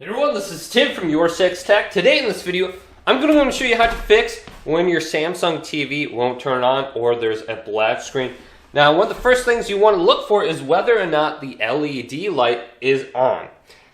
Hey everyone, this is Tim from Your Six Tech. Today in this video, I'm going to show you how to fix when your Samsung TV won't turn on or there's a black screen. Now, one of the first things you want to look for is whether or not the LED light is on.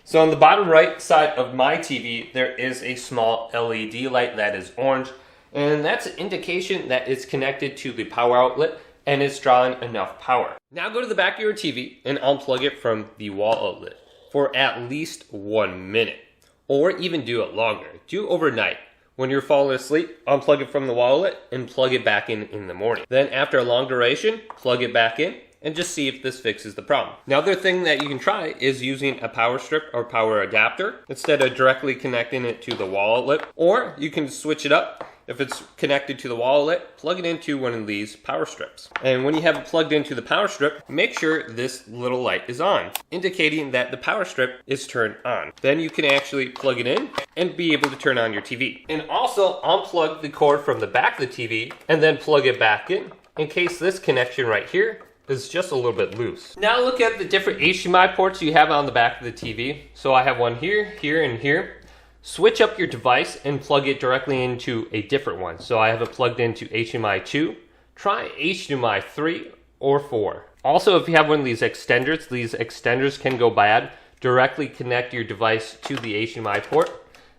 So on the bottom right side of my TV, there is a small LED light that is orange, and that's an indication that it's connected to the power outlet and it's drawing enough power. Now go to the back of your TV and unplug it from the wall outlet for at least 1 minute, or even do it longer. Do overnight. When you're falling asleep, unplug it from the wall outlet and plug it back in the morning. Then after a long duration, plug it back in and just see if this fixes the problem. Now, other thing that you can try is using a power strip or power adapter instead of directly connecting it to the wall outlet, or you can switch it up. If it's connected to the wall outlet, plug it into one of these power strips. And when you have it plugged into the power strip, make sure this little light is on, indicating that the power strip is turned on. Then you can actually plug it in and be able to turn on your TV. And also unplug the cord from the back of the TV and then plug it back in case this connection right here is just a little bit loose. Now look at the different HDMI ports you have on the back of the TV. So I have one here, here, and here. Switch up your device and plug it directly into a different one. So I have it plugged into HDMI 2. Try HDMI 3 or 4. Also, if you have one of these extenders can go bad. Directly connect your device to the HDMI port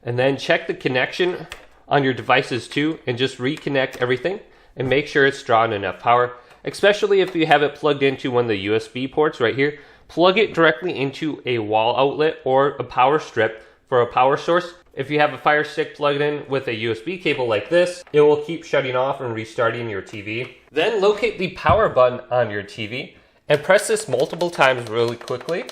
and then check the connection on your devices too and just reconnect everything and make sure it's drawing enough power. Especially if you have it plugged into one of the USB ports right here. Plug it directly into a wall outlet or a power strip for a power source. If you have a Fire Stick plugged in with a USB cable like this, it will keep shutting off and restarting your TV. Then locate the power button on your TV and press this multiple times really quickly.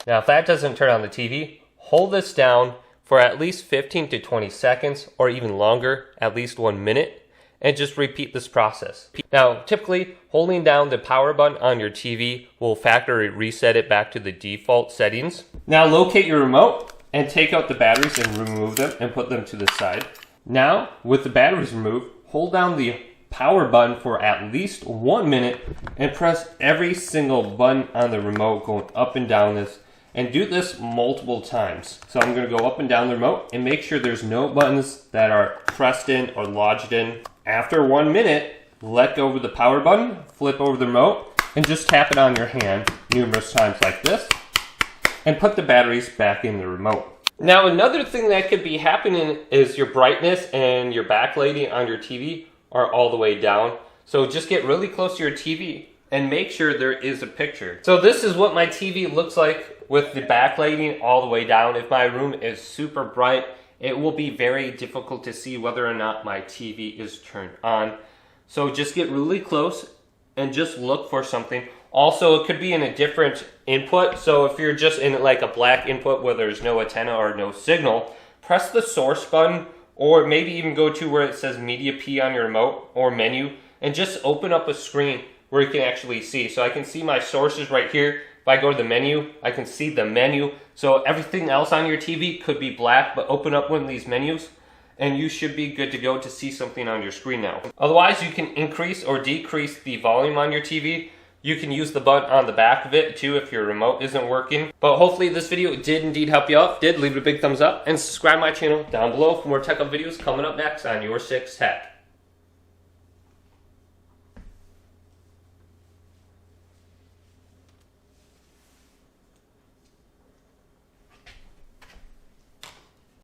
Now if that doesn't turn on the TV, hold this down for at least 15 to 20 seconds or even longer, at least 1 minute, and just repeat this process. Now typically holding down the power button on your TV will factory reset it back to the default settings. Now locate your remote and take out the batteries and remove them and put them to the side. Now, with the batteries removed, hold down the power button for at least 1 minute and press every single button on the remote going up and down this, and do this multiple times. So I'm gonna go up and down the remote and make sure there's no buttons that are pressed in or lodged in. After 1 minute, let go of the power button, flip over the remote, and just tap it on your hand numerous times like this, and put the batteries back in the remote. Now another thing that could be happening is your brightness and your backlighting on your TV are all the way down. So just get really close to your TV and make sure there is a picture. So this is what my TV looks like with the backlighting all the way down. If my room is super bright, it will be very difficult to see whether or not my TV is turned on. So just get really close and just look for something. Also, it could be in a different input. So if you're just in like a black input where there's no antenna or no signal, press the source button, or maybe even go to where it says Media P on your remote or menu and just open up a screen where you can actually see. So I can see my sources right here. If I go to the menu, I can see the menu. So everything else on your TV could be black, but open up one of these menus and you should be good to go to see something on your screen now. Otherwise, you can increase or decrease the volume on your TV. You can use the button on the back of it too if your remote isn't working. But hopefully this video did indeed help you out. If it did, leave it a big thumbs up and subscribe to my channel down below for more tech up videos coming up next on Your Six Tech.